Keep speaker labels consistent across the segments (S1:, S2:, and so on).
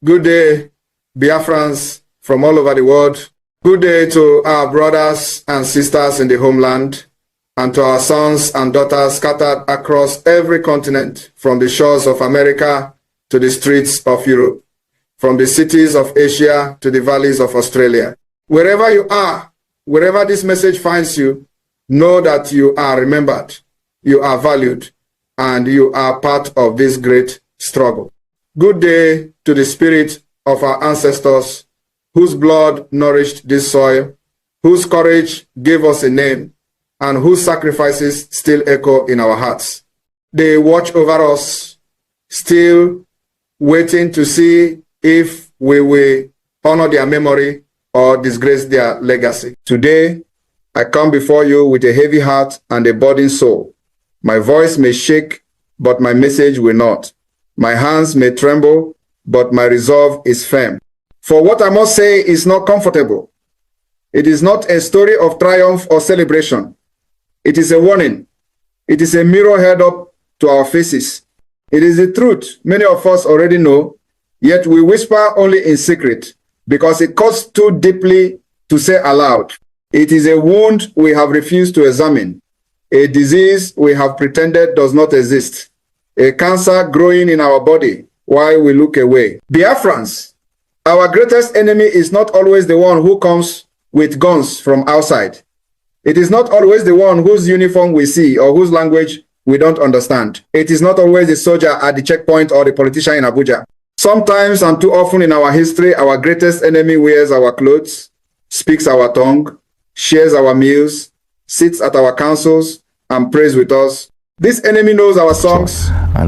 S1: Good day, BIAFRANS from all over the world. Good day to our brothers and sisters in the homeland, and to our sons and daughters scattered across every continent, from the shores of America to the streets of Europe, from the cities of Asia to the valleys of Australia. Wherever you are, wherever this message finds you, know that you are remembered, you are valued, and you are part of this great struggle. Good day to the spirit of our ancestors, whose blood nourished this soil, whose courage gave us a name, and whose sacrifices still echo in our hearts. They watch over us, still waiting to see if we will honor their memory or disgrace their legacy. Today, I come before you with a heavy heart and a burdened soul. My voice may shake, but my message will not. My hands may tremble, but my resolve is firm. For what I must say is not comfortable. It is not a story of triumph or celebration. It is a warning. It is a mirror held up to our faces. It is the truth many of us already know, yet we whisper only in secret because it cuts too deeply to say aloud. It is a wound we have refused to examine, a disease we have pretended does not exist, a cancer growing in our body while we look away. BIAFRANS, our greatest enemy is not always the one who comes with guns from outside. It is not always the one whose uniform we see or whose language we don't understand. It is not always the soldier at the checkpoint or the politician in Abuja. Sometimes and too often in our history, our greatest enemy wears our clothes, speaks our tongue, shares our meals, sits at our councils, and prays with us. This enemy knows our songs,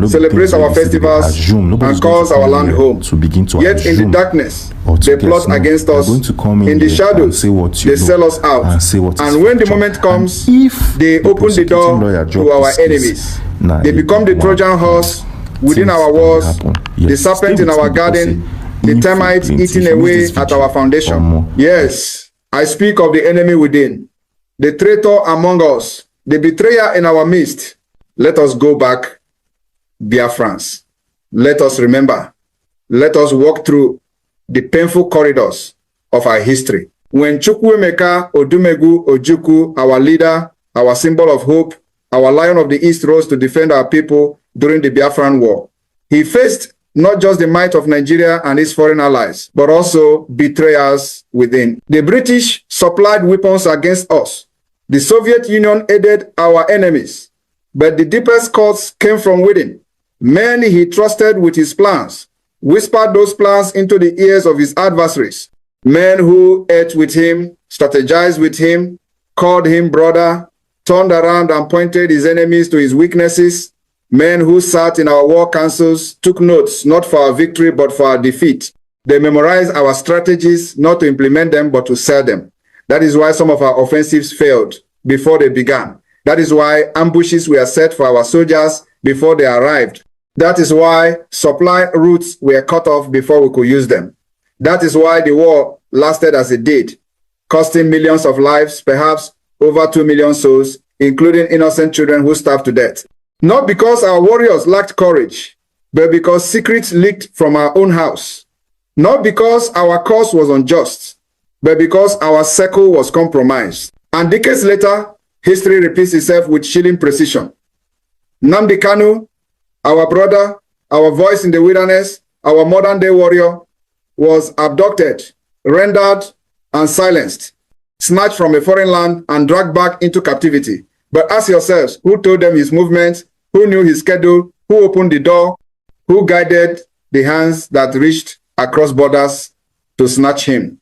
S1: celebrates our festivals, and calls our land home. Yet in the darkness, they plot against us. In the shadows, they sell us out. And when the moment comes, they open the door to our enemies. They become the Trojan horse within our walls, the serpent in our garden, the termite eating away at our foundation. Yes, I speak of the enemy within, the traitor among us, the betrayer in our midst. Let us go back, BIAFRANS. Let us remember. Let us walk through the painful corridors of our history. When Chukwuemeka Odumegwu Ojukwu, our leader, our symbol of hope, our Lion of the East, rose to defend our people during the Biafran War, he faced not just the might of Nigeria and its foreign allies, but also betrayers within. The British supplied weapons against us. The Soviet Union aided our enemies. But the deepest cause came from within. Men he trusted with his plans, whispered those plans into the ears of his adversaries. Men who ate with him, strategized with him, called him brother, turned around and pointed his enemies to his weaknesses. Men who sat in our war councils, took notes, not for our victory, but for our defeat. They memorized our strategies, not to implement them, but to sell them. That is why some of our offensives failed before they began. That is why ambushes were set for our soldiers before they arrived. That is why supply routes were cut off before we could use them. That is why the war lasted as it did, costing millions of lives, perhaps over 2 million souls, including innocent children who starved to death. Not because our warriors lacked courage, but because secrets leaked from our own house. Not because our cause was unjust, but because our circle was compromised. And decades later, history repeats itself with chilling precision. Nnamdi Kanu, our brother, our voice in the wilderness, our modern-day warrior, was abducted, rendered, and silenced, snatched from a foreign land and dragged back into captivity. But ask yourselves, who told them his movements, who knew his schedule, who opened the door, who guided the hands that reached across borders to snatch him?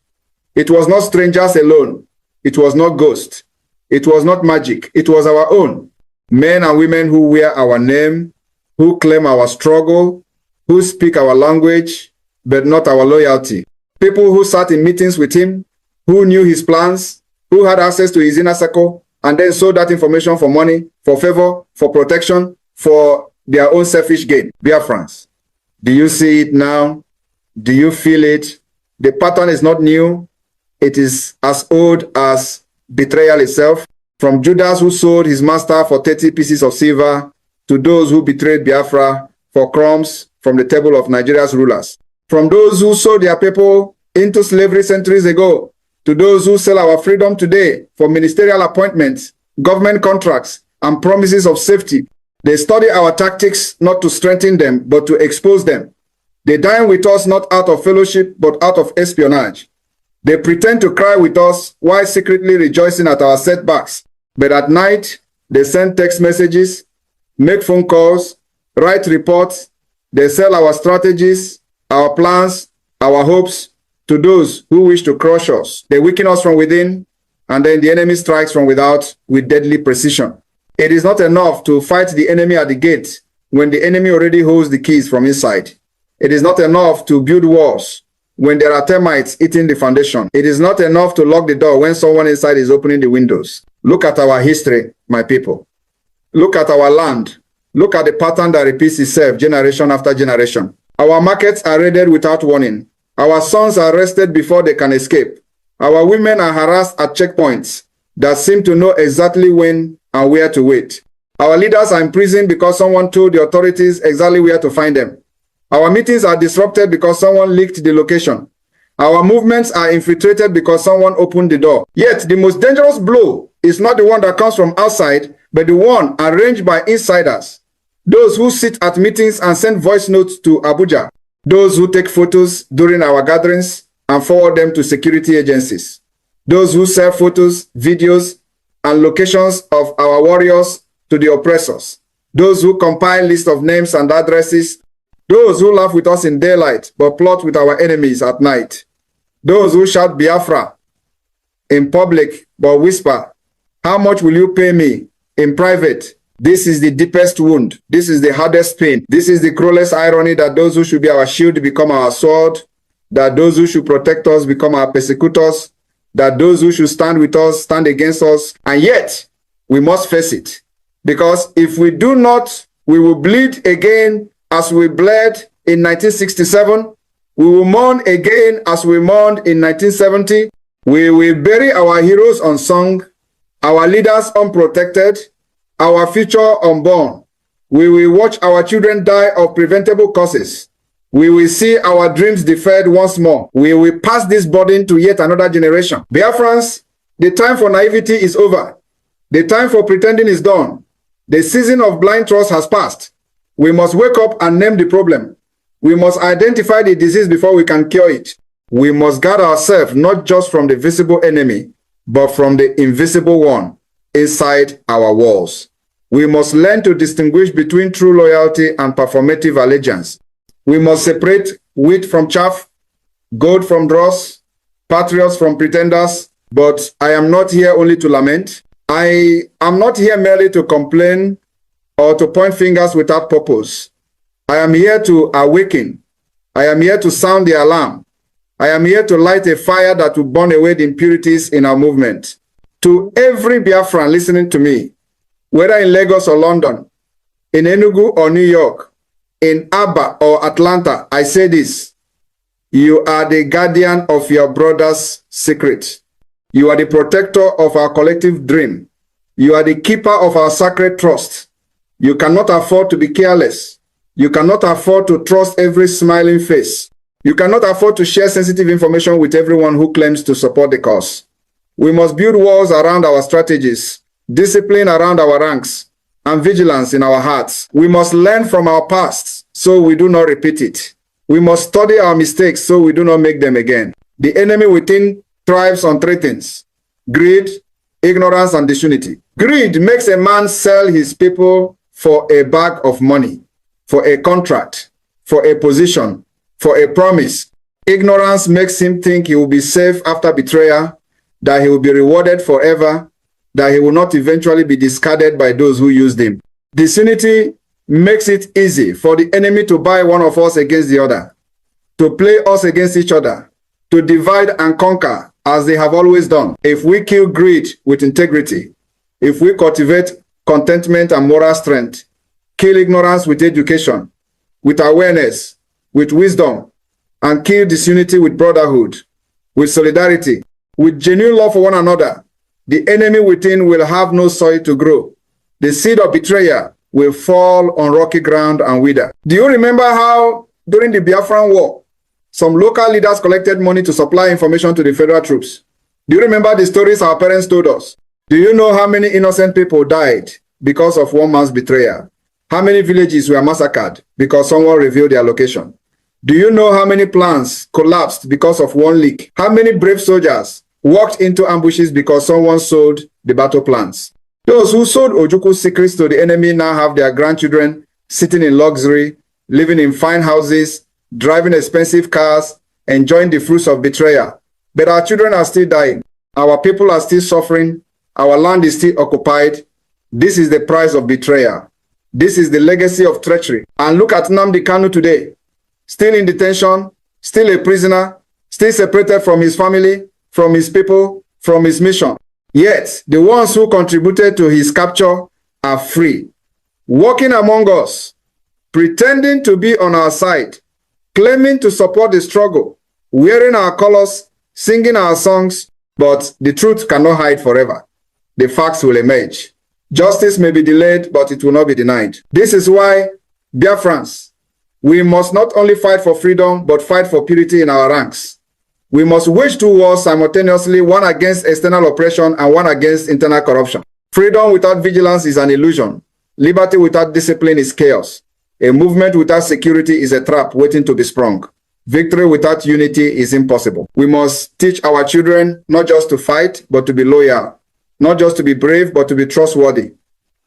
S1: It was not strangers alone. It was not ghosts. It was not magic. It was our own. Men and women who wear our name, who claim our struggle, who speak our language, but not our loyalty. People who sat in meetings with him, who knew his plans, who had access to his inner circle, and then sold that information for money, for favor, for protection, for their own selfish gain. BIAFRANS, do you see it now? Do you feel it? The pattern is not new. It is as old as betrayal itself, from Judas who sold his master for 30 pieces of silver to those who betrayed Biafra for crumbs from the table of Nigeria's rulers. from those who sold their people into slavery centuries ago, to those who sell our freedom today for ministerial appointments, government contracts, and promises of safety. They study our tactics not to strengthen them, but to expose them. They dine with us not out of fellowship, but out of espionage. They pretend to cry with us while secretly rejoicing at our setbacks. But at night, they send text messages, make phone calls, write reports. They sell our strategies, our plans, our hopes to those who wish to crush us. They weaken us from within, and then the enemy strikes from without with deadly precision. It is not enough to fight the enemy at the gate when the enemy already holds the keys from inside. It is not enough to build walls when there are termites eating the foundation. It is not enough to lock the door when someone inside is opening the windows. Look at our history, my people. Look at our land. Look at the pattern that repeats itself generation after generation. Our markets are raided without warning. Our sons are arrested before they can escape. Our women are harassed at checkpoints that seem to know exactly when and where to wait. Our leaders are imprisoned because someone told the authorities exactly where to find them. Our meetings are disrupted because someone leaked the location. Our movements are infiltrated because someone opened the door. Yet the most dangerous blow is not the one that comes from outside, but the one arranged by insiders. Those who sit at meetings and send voice notes to Abuja. Those who take photos during our gatherings and forward them to security agencies. Those who sell photos, videos, and locations of our warriors to the oppressors. Those who compile lists of names and addresses. Those who laugh with us in daylight but plot with our enemies at night. Those who shout Biafra in public but whisper, "How much will you pay me?" in private. This is the deepest wound. This is the hardest pain. This is the cruelest irony that those who should be our shield become our sword, that those who should protect us become our persecutors, that those who should stand with us stand against us. And yet, we must face it. Because if we do not, we will bleed again as we bled in 1967. We will mourn again as we mourned in 1970. We will bury our heroes unsung, our leaders unprotected, our future unborn. We will watch our children die of preventable causes. We will see our dreams deferred once more. We will pass this burden to yet another generation. BIAFRANS, the time for naivety is over. The time for pretending is done. The season of blind trust has passed. We must wake up and name the problem. We must identify the disease before we can cure it. We must guard ourselves not just from the visible enemy, but from the invisible one inside our walls. We must learn to distinguish between true loyalty and performative allegiance. We must separate wheat from chaff, gold from dross, patriots from pretenders. But I am not here only to lament. I am not here merely to complain or to point fingers without purpose. I am here to awaken. I am here to sound the alarm. I am here to light a fire that will burn away the impurities in our movement. To every Biafran listening to me, whether in Lagos or London, in Enugu or New York, in Aba or Atlanta, I say this: you are the guardian of your brother's secret. You are the protector of our collective dream. You are the keeper of our sacred trust. You cannot afford to be careless. You cannot afford to trust every smiling face. You cannot afford to share sensitive information with everyone who claims to support the cause. We must build walls around our strategies, discipline around our ranks, and vigilance in our hearts. We must learn from our past so we do not repeat it. We must study our mistakes so we do not make them again. The enemy within thrives on three things: greed, ignorance, and disunity. Greed makes a man sell his people for a bag of money, for a contract, for a position, for a promise. Ignorance makes him think he will be safe after betrayal, that he will be rewarded forever, that he will not eventually be discarded by those who used him. Disunity makes it easy for the enemy to buy one of us against the other, to play us against each other, to divide and conquer as they have always done. If we kill greed with integrity, if we cultivate contentment and moral strength, kill ignorance with education, with awareness, with wisdom, and kill disunity with brotherhood, with solidarity, with genuine love for one another, the enemy within will have no soil to grow. The seed of betrayal will fall on rocky ground and wither. Do you remember how during the Biafran War, Some local leaders collected money to supply information to the federal troops. Do you remember the stories our parents told us? Do you know how many innocent people died because of one man's betrayal? How many villages were massacred because someone revealed their location? Do you know how many plans collapsed because of one leak? How many brave soldiers walked into ambushes because someone sold the battle plans? Those who sold Ojukwu secrets to the enemy now have their grandchildren sitting in luxury, living in fine houses, driving expensive cars, enjoying the fruits of betrayal. But our children are still dying. Our people are still suffering. Our land is still occupied. This is the price of betrayal. This is the legacy of treachery. And look at Nnamdi Kanu today. Still in detention, still a prisoner, still separated from his family, from his people, from his mission. Yet, the ones who contributed to his capture are free, walking among us, pretending to be on our side, claiming to support the struggle, wearing our colors, singing our songs, but the truth cannot hide forever. The facts will emerge. Justice may be delayed, but it will not be denied. This is why, BIAFRANS, we must not only fight for freedom, but fight for purity in our ranks. We must wage two wars simultaneously, one against external oppression and one against internal corruption. Freedom without vigilance is an illusion. Liberty without discipline is chaos. A movement without security is a trap waiting to be sprung. Victory without unity is impossible. We must teach our children not just to fight, but to be loyal. Not just to be brave, but to be trustworthy.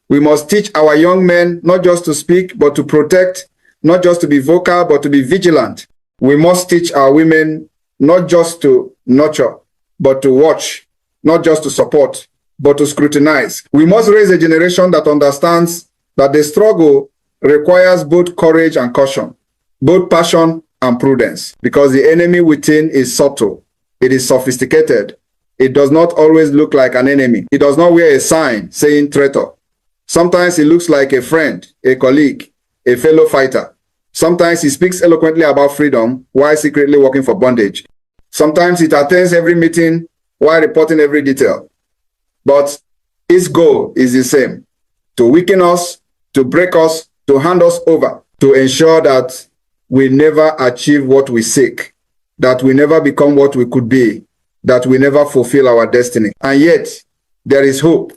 S1: We must teach our young men not just to speak, but to protect, not just to be vocal, but to be vigilant. We must teach our women not just to nurture, but to watch, not just to support, but to scrutinize. We must raise a generation that understands that the struggle requires both courage and caution, both passion and prudence, because the enemy within is subtle, it is sophisticated. It does not always look like an enemy. It does not wear a sign saying traitor. Sometimes it looks like a friend, a colleague, a fellow fighter. Sometimes he speaks eloquently about freedom while secretly working for bondage. Sometimes it attends every meeting while reporting every detail. But its goal is the same: to weaken us, to break us, to hand us over, to ensure that we never achieve what we seek, that we never become what we could be, that we never fulfill our destiny. And yet, there is hope.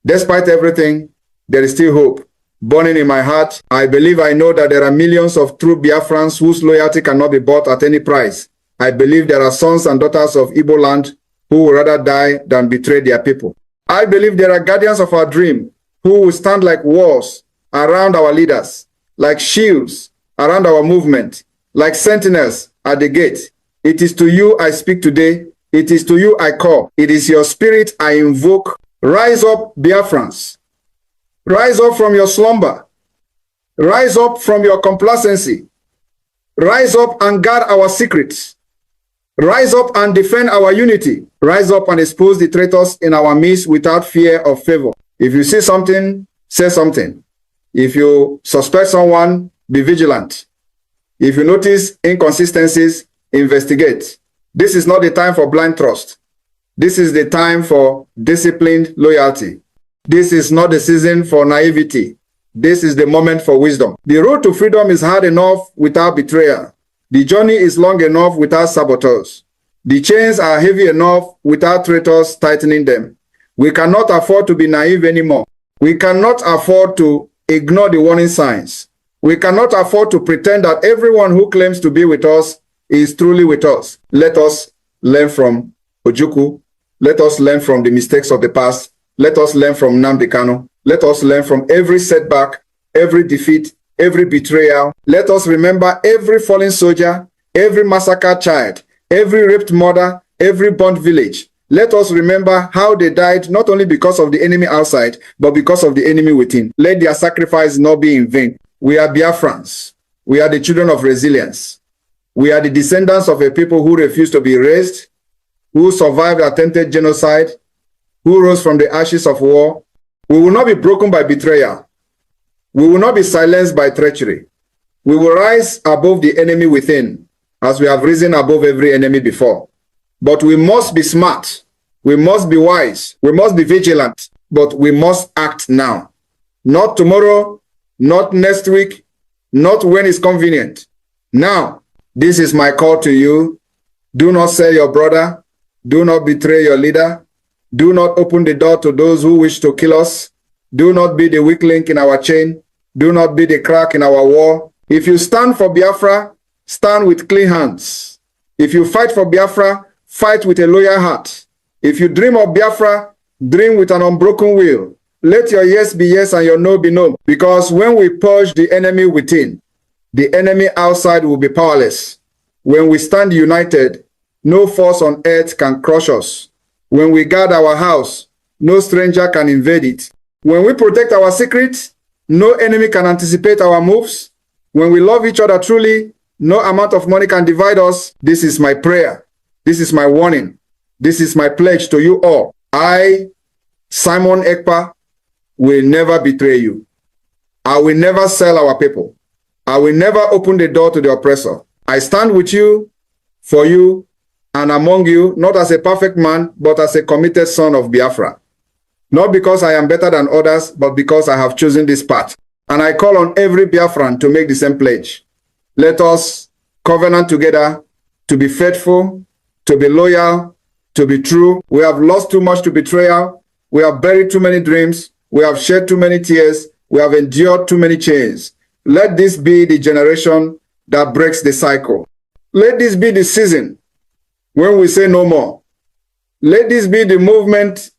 S1: Despite everything, there is still hope. Burning in my heart, I believe I know that there are millions of true Biafrans whose loyalty cannot be bought at any price. I believe there are sons and daughters of Igbo land who would rather die than betray their people. I believe there are guardians of our dream who will stand like walls around our leaders, like shields around our movement, like sentinels at the gate. It is to you I speak today. It is to you I call. It is your spirit I invoke. Rise up, Biafrans. Rise up from your slumber. Rise up from your complacency. Rise up and guard our secrets. Rise up and defend our unity. Rise up and expose the traitors in our midst without fear of favor. If you see something, say something. If you suspect someone, be vigilant. If you notice inconsistencies, investigate. This is not the time for blind trust. This is the time for disciplined loyalty. This is not the season for naivety. This is the moment for wisdom. The road to freedom is hard enough without betrayal. The journey is long enough without saboteurs. The chains are heavy enough without traitors tightening them. We cannot afford to be naive anymore. We cannot afford to ignore the warning signs. We cannot afford to pretend that everyone who claims to be with us is truly with us. Let us learn from Ojukwu. Let us learn from the mistakes of the past. Let us learn from Nnamdi Kanu. Let us learn from every setback, every defeat, every betrayal. Let us remember every fallen soldier, every massacred child, every raped mother, every burnt village. Let us remember how they died not only because of the enemy outside, but because of the enemy within. Let their sacrifice not be in vain. We are Biafrans. We are the children of resilience. We are the descendants of a people who refused to be erased, who survived attempted genocide, who rose from the ashes of war. We will not be broken by betrayal. We will not be silenced by treachery. We will rise above the enemy within, as we have risen above every enemy before. But we must be smart. We must be wise. We must be vigilant. But we must act now. Not tomorrow, not next week, not when it's convenient. Now, This is my call to you. Do not sell your brother. Do not betray your leader. Do not open the door to those who wish to kill us. Do not be the weak link in our chain. Do not be the crack in our wall. If you stand for Biafra, stand with clean hands. If you fight for Biafra, fight with a loyal heart. If you dream of Biafra, dream with an unbroken will. Let your yes be yes and your no be no. Because when we purge the enemy within, the enemy outside will be powerless. When we stand united, no force on earth can crush us. When we guard our house, no stranger can invade it. When we protect our secrets, no enemy can anticipate our moves. When we love each other truly, no amount of money can divide us. This is my prayer. This is my warning. This is my pledge to you all. I, Simon Ekpa, will never betray you. I will never sell our people. I will never open the door to the oppressor. I stand with you, for you, and among you, not as a perfect man, but as a committed son of Biafra. Not because I am better than others, but because I have chosen this path. And I call on every Biafran to make the same pledge. Let us covenant together to be faithful, to be loyal, to be true. We have lost too much to betrayal. We have buried too many dreams. We have shed too many tears. We have endured too many chains. Let this be the generation that breaks the cycle. Let this be the season when we say no more. Let this be the movement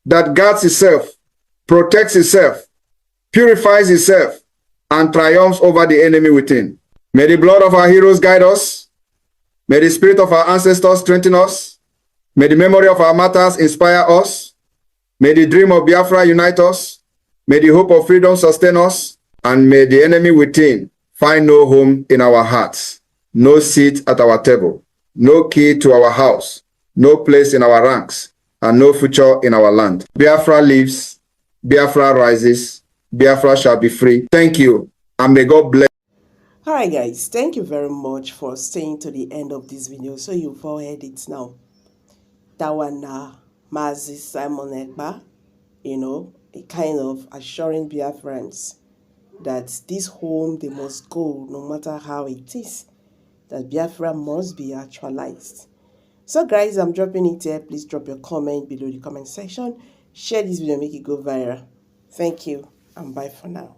S1: that guards itself, protects itself, purifies itself, and triumphs over the enemy within. May the blood of our heroes guide us. May the spirit of our ancestors strengthen us. May the memory of our martyrs inspire us. May the dream of Biafra unite us. May the hope of freedom sustain us. And may the enemy within find no home in our hearts, no seat at our table, no key to our house, no place in our ranks, and no future in our land. Biafra lives, Biafra rises, Biafra shall be free. Thank you, and may God bless.
S2: Alright guys, thank you very much for staying to the end of this video. So you've all heard it now. That one Mazi Simon Ekpa, a kind of assuring Biafrans that this home they must go no matter how it is, that Biafra must be actualized. So guys, I'm dropping it here. Please drop your comment below the comment section. Share this video, make it go viral. Thank you and bye for now.